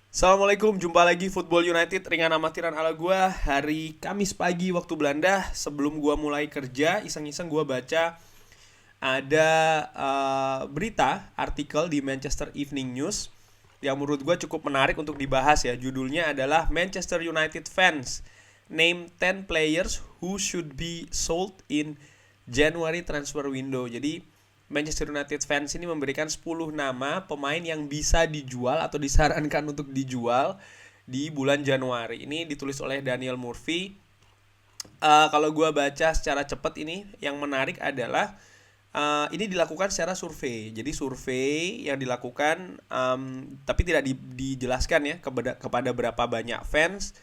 Assalamualaikum, jumpa lagi Football United ringan amatiran ala gua hari Kamis pagi waktu Belanda. Sebelum gua mulai kerja, iseng-iseng gua baca ada berita artikel di Manchester Evening News yang menurut gua cukup menarik untuk dibahas ya. Judulnya adalah Manchester United fans name 10 players who should be sold in January transfer window. Jadi Manchester United fans ini memberikan 10 nama pemain yang bisa dijual atau disarankan untuk dijual di bulan Januari. Ini ditulis oleh Daniel Murphy. Kalau gue baca secara cepat ini, yang menarik adalah ini dilakukan secara survei. Jadi survei yang dilakukan, tapi tidak dijelaskan ya kepada berapa banyak fans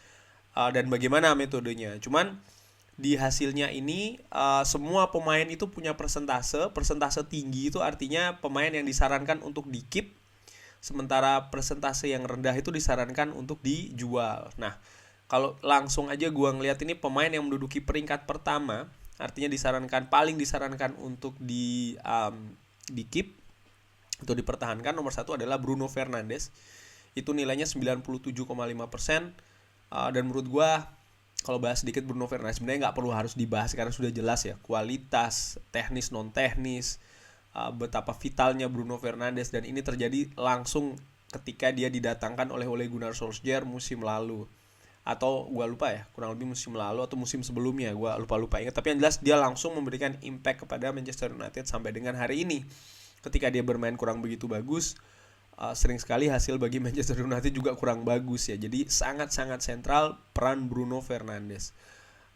dan bagaimana metodenya. Cuman di hasilnya ini semua pemain itu punya persentase tinggi itu artinya pemain yang disarankan untuk di keep, sementara persentase yang rendah itu disarankan untuk dijual. Nah, kalau langsung aja gua ngeliat ini pemain yang menduduki peringkat pertama, artinya paling disarankan untuk di keep atau dipertahankan, nomor satu adalah Bruno Fernandes. Itu nilainya 97,5%. Dan menurut gua kalau bahas sedikit Bruno Fernandes sebenarnya nggak perlu harus dibahas karena sudah jelas ya kualitas teknis non teknis, betapa vitalnya Bruno Fernandes, dan ini terjadi langsung ketika dia didatangkan oleh Ole Gunnar Solskjaer musim lalu, atau gue lupa ya, kurang lebih musim lalu atau musim sebelumnya, gue lupa ingat, tapi yang jelas dia langsung memberikan impact kepada Manchester United sampai dengan hari ini. Ketika dia bermain kurang begitu bagus, sering sekali hasil bagi Manchester United juga kurang bagus ya. Jadi sangat-sangat sentral peran Bruno Fernandes.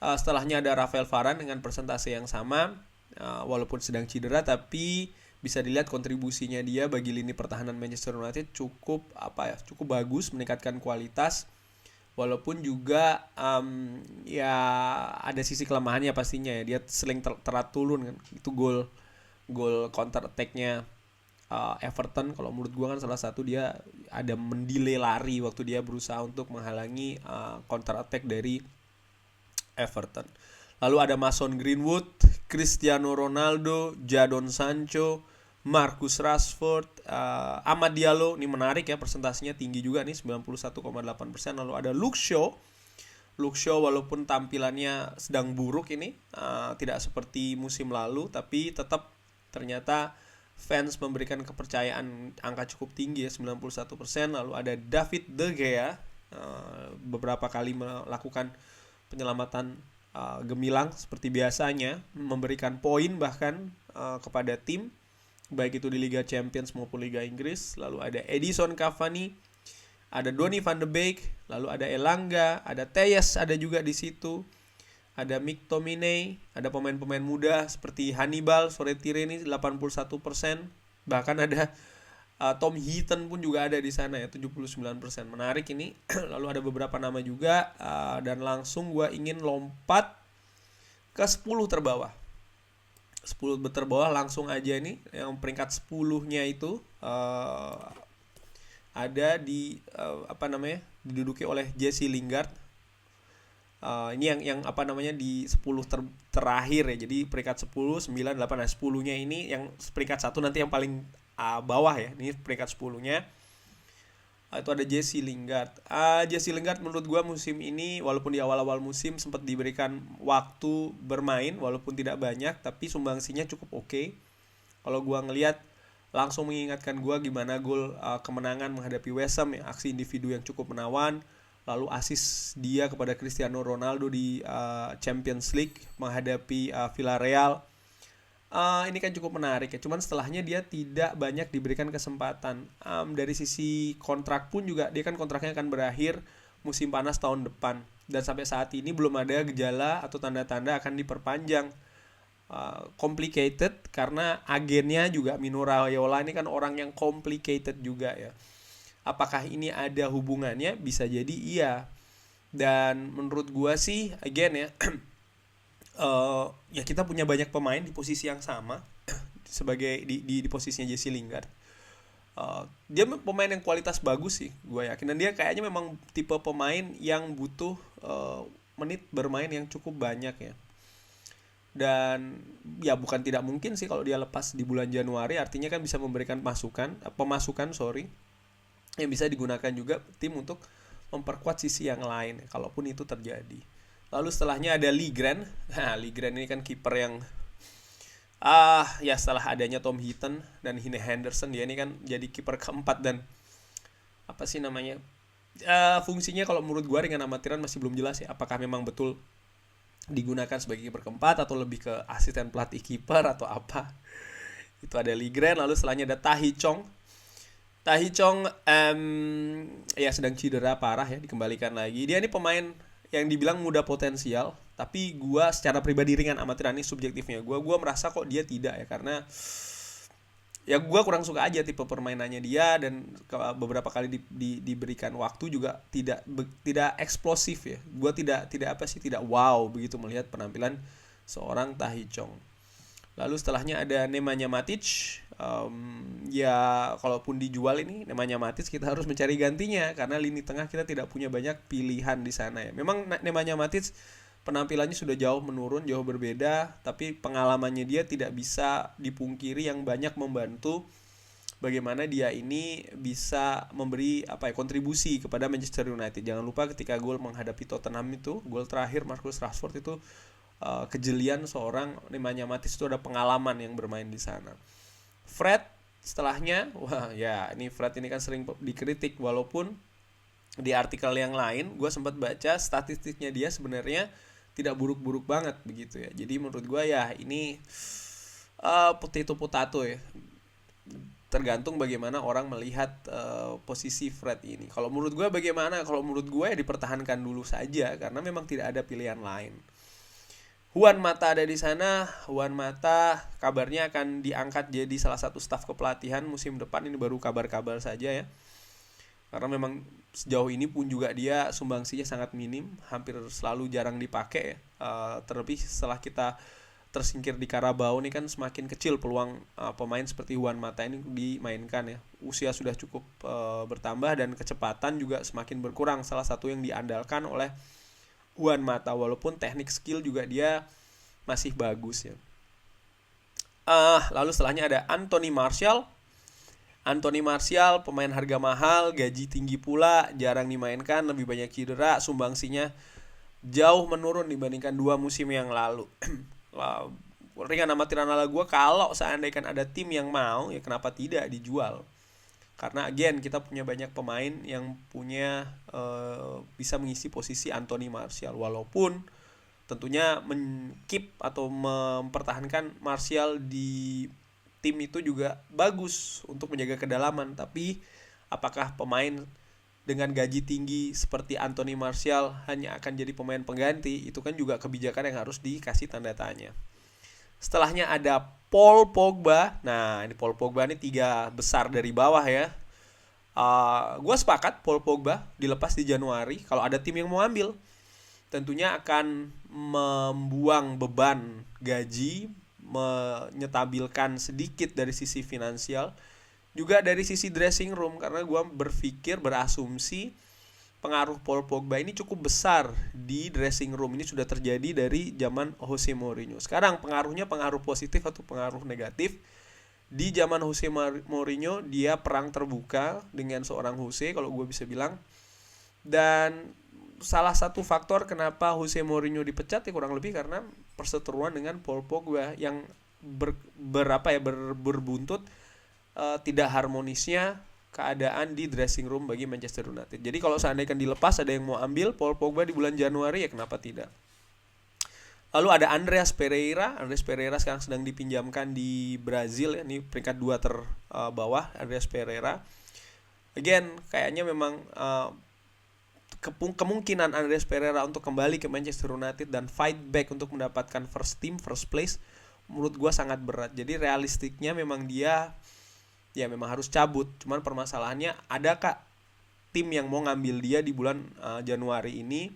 Setelahnya ada Rafael Varane dengan persentase yang sama, walaupun sedang cedera, tapi bisa dilihat kontribusinya dia bagi lini pertahanan Manchester United cukup bagus, meningkatkan kualitas. Walaupun juga ya ada sisi kelemahannya pastinya ya, dia sering terat turun kan. Itu gol counter attack-nya Everton, kalau menurut gue kan salah satu dia ada mendelay lari waktu dia berusaha untuk menghalangi counter attack dari Everton. Lalu ada Mason Greenwood, Cristiano Ronaldo, Jadon Sancho, Marcus Rashford, Amad Diallo. Ini menarik ya, presentasinya tinggi juga nih, 91,8%. Lalu ada Luke Shaw. Luke Shaw walaupun tampilannya sedang buruk ini, tidak seperti musim lalu, tapi tetap ternyata fans memberikan kepercayaan angka cukup tinggi ya, 91%. Lalu ada David De Gea, beberapa kali melakukan penyelamatan gemilang seperti biasanya, memberikan poin bahkan kepada tim baik itu di Liga Champions maupun Liga Inggris. Lalu ada Edison Cavani, ada Donny van de Beek, lalu ada Elanga, ada Tejes ada juga di situ. Ada McTominay, ada pemain-pemain muda seperti Hannibal, Soretire ini 81%. Bahkan ada Tom Heaton pun juga ada di sana ya, 79%. Menarik ini. Lalu ada beberapa nama juga, dan langsung gue ingin lompat ke 10 terbawah. 10 terbawah langsung aja ini, yang peringkat 10-nya itu ada di diduduki oleh Jesse Lingard. Ini yang di 10 terakhir ya. Jadi peringkat 10, 9, 8, nah 10-nya ini yang peringkat 1 nanti yang paling bawah ya. Ini peringkat 10-nya. Itu ada Jesse Lingard. Jesse Lingard menurut gua musim ini walaupun di awal-awal musim sempat diberikan waktu bermain walaupun tidak banyak, tapi sumbangsinya cukup oke. Kalau gua ngelihat langsung mengingatkan gua gimana gol kemenangan menghadapi West Ham ya, aksi individu yang cukup menawan. Lalu asis dia kepada Cristiano Ronaldo di Champions League menghadapi Villarreal. Ini kan cukup menarik ya. Cuman setelahnya dia tidak banyak diberikan kesempatan. Dari sisi kontrak pun juga, dia kan kontraknya akan berakhir musim panas tahun depan. Dan sampai saat ini belum ada gejala atau tanda-tanda akan diperpanjang. Complicated karena agennya juga Mino Raiola ini kan orang yang complicated juga ya. Apakah ini ada hubungannya? Bisa jadi iya. Dan menurut gua sih again ya, ya kita punya banyak pemain di posisi yang sama sebagai di posisinya Jesse Lingard. Dia pemain yang kualitas bagus sih, gue yakin, dan dia kayaknya memang tipe pemain yang butuh menit bermain yang cukup banyak ya. Dan ya bukan tidak mungkin sih kalau dia lepas di bulan Januari, artinya kan bisa memberikan pemasukan yang bisa digunakan juga tim untuk memperkuat sisi yang lain kalaupun itu terjadi. Lalu setelahnya ada Lee Grant. Nah, Lee Grant ini kan kiper yang ya setelah adanya Tom Heaton dan Hine Henderson, dia ini kan jadi kiper keempat dan apa sih namanya, fungsinya kalau menurut gua dengan amatiran masih belum jelas ya, apakah memang betul digunakan sebagai kiper keempat atau lebih ke asisten pelatih kiper atau apa. Itu ada Lee Grant. Lalu setelahnya ada Tahi Chong. Tahi Chong ya sedang cedera parah ya, dikembalikan lagi. Dia ini pemain yang dibilang muda potensial, tapi gua secara pribadi ringan amatiran ini subjektifnya. Gua merasa kok dia tidak ya, karena ya gua kurang suka aja tipe permainannya dia, dan beberapa kali diberikan waktu juga tidak eksplosif ya. Gua tidak wow begitu melihat penampilan seorang Tahi Chong. Lalu setelahnya ada Nemanja Matic. Ya kalaupun dijual ini Nemanja Matic, kita harus mencari gantinya karena lini tengah kita tidak punya banyak pilihan di sana ya. Memang Nemanja Matic penampilannya sudah jauh menurun, jauh berbeda, tapi pengalamannya dia tidak bisa dipungkiri yang banyak membantu bagaimana dia ini bisa memberi kontribusi kepada Manchester United. Jangan lupa ketika gol menghadapi Tottenham itu, gol terakhir Marcus Rashford itu, kejelian seorang Nemanja Matic itu ada pengalaman yang bermain di sana. Fred setelahnya, wah ya ini Fred ini kan sering dikritik, walaupun di artikel yang lain gue sempat baca statistiknya dia sebenarnya tidak buruk-buruk banget begitu ya. Jadi menurut gue ya ini potato ya, tergantung bagaimana orang melihat posisi Fred ini. Kalau menurut gue bagaimana? Kalau menurut gue ya dipertahankan dulu saja karena memang tidak ada pilihan lain. Juan Mata ada di sana. Juan Mata kabarnya akan diangkat jadi salah satu staf kepelatihan musim depan. Ini baru kabar-kabar saja ya. Karena memang sejauh ini pun juga dia sumbangsinya sangat minim, hampir selalu jarang dipakai ya. Terlebih setelah kita tersingkir di Carabao ini kan semakin kecil peluang pemain seperti Juan Mata ini dimainkan ya. Usia sudah cukup bertambah dan kecepatan juga semakin berkurang. Salah satu yang diandalkan oleh Juan Mata, walaupun teknik skill juga dia masih bagus ya. Lalu setelahnya ada Anthony Martial. Anthony Martial pemain harga mahal, gaji tinggi pula, jarang dimainkan, lebih banyak cedera, sumbangsinya jauh menurun dibandingkan 2 musim yang lalu. Ringan amatiran ala gue, kalau seandainya ada tim yang mau ya kenapa tidak dijual. Karena again kita punya banyak pemain yang punya bisa mengisi posisi Anthony Martial, walaupun tentunya men-keep atau mempertahankan Martial di tim itu juga bagus untuk menjaga kedalaman. Tapi apakah pemain dengan gaji tinggi seperti Anthony Martial hanya akan jadi pemain pengganti? Itu kan juga kebijakan yang harus dikasih tanda tanya. Setelahnya ada Paul Pogba. Nah, ini Paul Pogba ini 3 besar dari bawah ya. Gue sepakat Paul Pogba dilepas di Januari. Kalau ada tim yang mau ambil, tentunya akan membuang beban gaji, menyetabilkan sedikit dari sisi finansial, juga dari sisi dressing room. Karena gue berasumsi pengaruh Paul Pogba ini cukup besar di dressing room. Ini sudah terjadi dari zaman Jose Mourinho. Sekarang pengaruhnya pengaruh positif atau pengaruh negatif. Di zaman Jose Mourinho dia perang terbuka dengan seorang Jose, kalau gue bisa bilang. Dan salah satu faktor kenapa Jose Mourinho dipecat ya kurang lebih karena perseteruan dengan Paul Pogba yang berbuntut tidak harmonisnya keadaan di dressing room bagi Manchester United. Jadi kalau seandainya dilepas, ada yang mau ambil Paul Pogba di bulan Januari, ya kenapa tidak. Lalu ada Andreas Pereira. Andreas Pereira sekarang sedang dipinjamkan di Brazil ya. Ini peringkat 2 terbawah Andreas Pereira. Again, kayaknya memang kemungkinan Andreas Pereira untuk kembali ke Manchester United dan fight back untuk mendapatkan first place menurut gue sangat berat. Jadi realistiknya memang dia ya memang harus cabut. Cuman permasalahannya, adakah tim yang mau ngambil dia di bulan Januari ini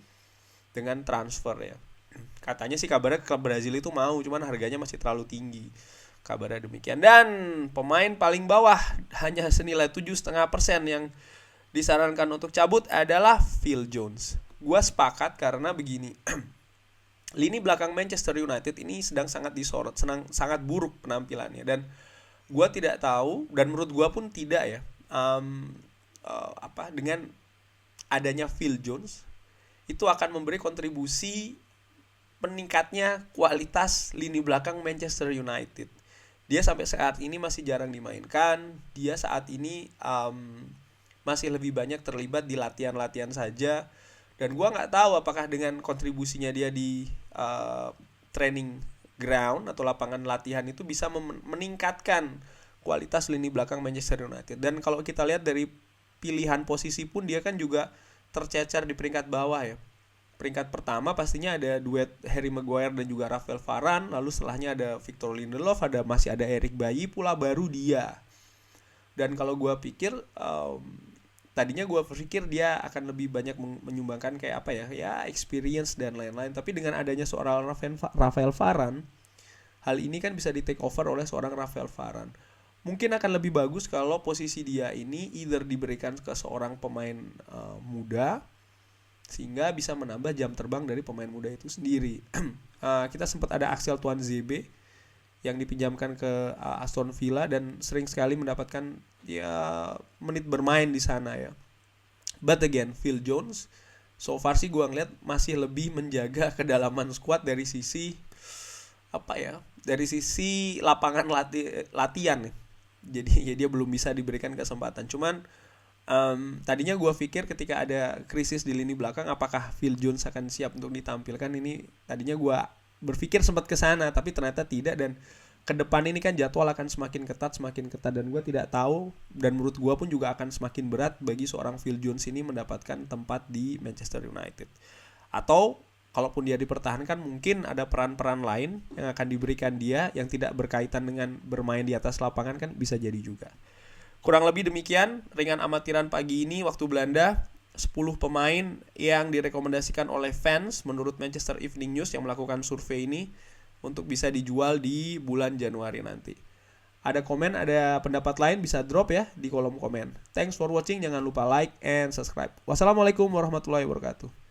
dengan transfer ya. Katanya sih kabarnya ke Brazil itu mau, cuman harganya masih terlalu tinggi. Kabarnya demikian. Dan pemain paling bawah hanya senilai 7,5% yang disarankan untuk cabut adalah Phil Jones. Gua sepakat karena begini. Lini belakang Manchester United ini sedang sangat disorot, sangat buruk penampilannya, dan gua tidak tahu, dan menurut gua pun tidak ya. dengan adanya Phil Jones itu akan memberi kontribusi meningkatnya kualitas lini belakang Manchester United. Dia sampai saat ini masih jarang dimainkan. Dia saat ini masih lebih banyak terlibat di latihan-latihan saja. Dan gue nggak tahu apakah dengan kontribusinya dia di training ground atau lapangan latihan itu bisa meningkatkan kualitas lini belakang Manchester United. Dan kalau kita lihat dari pilihan posisi pun dia kan juga tercecer di peringkat bawah ya. Peringkat pertama pastinya ada duet Harry Maguire dan juga Rafael Varane, lalu setelahnya ada Victor Lindelof, masih ada Eric Bailly, pula baru dia. Dan kalau gue pikir tadinya gue berpikir dia akan lebih banyak menyumbangkan kayak experience dan lain-lain, tapi dengan adanya seorang Rafael Varane, hal ini kan bisa di take over oleh seorang Rafael Varane. Mungkin akan lebih bagus kalau posisi dia ini either diberikan ke seorang pemain muda sehingga bisa menambah jam terbang dari pemain muda itu sendiri. Kita sempat ada Axel Tuanzebe yang dipinjamkan ke Aston Villa dan sering sekali mendapatkan menit bermain di sana ya. But again, Phil Jones so far sih gue ngeliat masih lebih menjaga kedalaman skuad dari sisi dari sisi lapangan latihan nih. Jadi ya dia belum bisa diberikan kesempatan. Cuman tadinya gue pikir ketika ada krisis di lini belakang apakah Phil Jones akan siap untuk ditampilkan. Ini tadinya gue berpikir sempat ke sana tapi ternyata tidak, dan ke depan ini kan jadwal akan semakin ketat dan gue tidak tahu, dan menurut gue pun juga akan semakin berat bagi seorang Phil Jones ini mendapatkan tempat di Manchester United. Atau kalaupun dia dipertahankan mungkin ada peran-peran lain yang akan diberikan dia yang tidak berkaitan dengan bermain di atas lapangan, kan bisa jadi juga. Kurang lebih demikian ringan amatiran pagi ini waktu Belanda. 10 pemain yang direkomendasikan oleh fans menurut Manchester Evening News yang melakukan survei ini untuk bisa dijual di bulan Januari nanti. Ada komen, ada pendapat lain bisa drop ya di kolom komen. Thanks for watching, jangan lupa like and subscribe. Wassalamualaikum warahmatullahi wabarakatuh.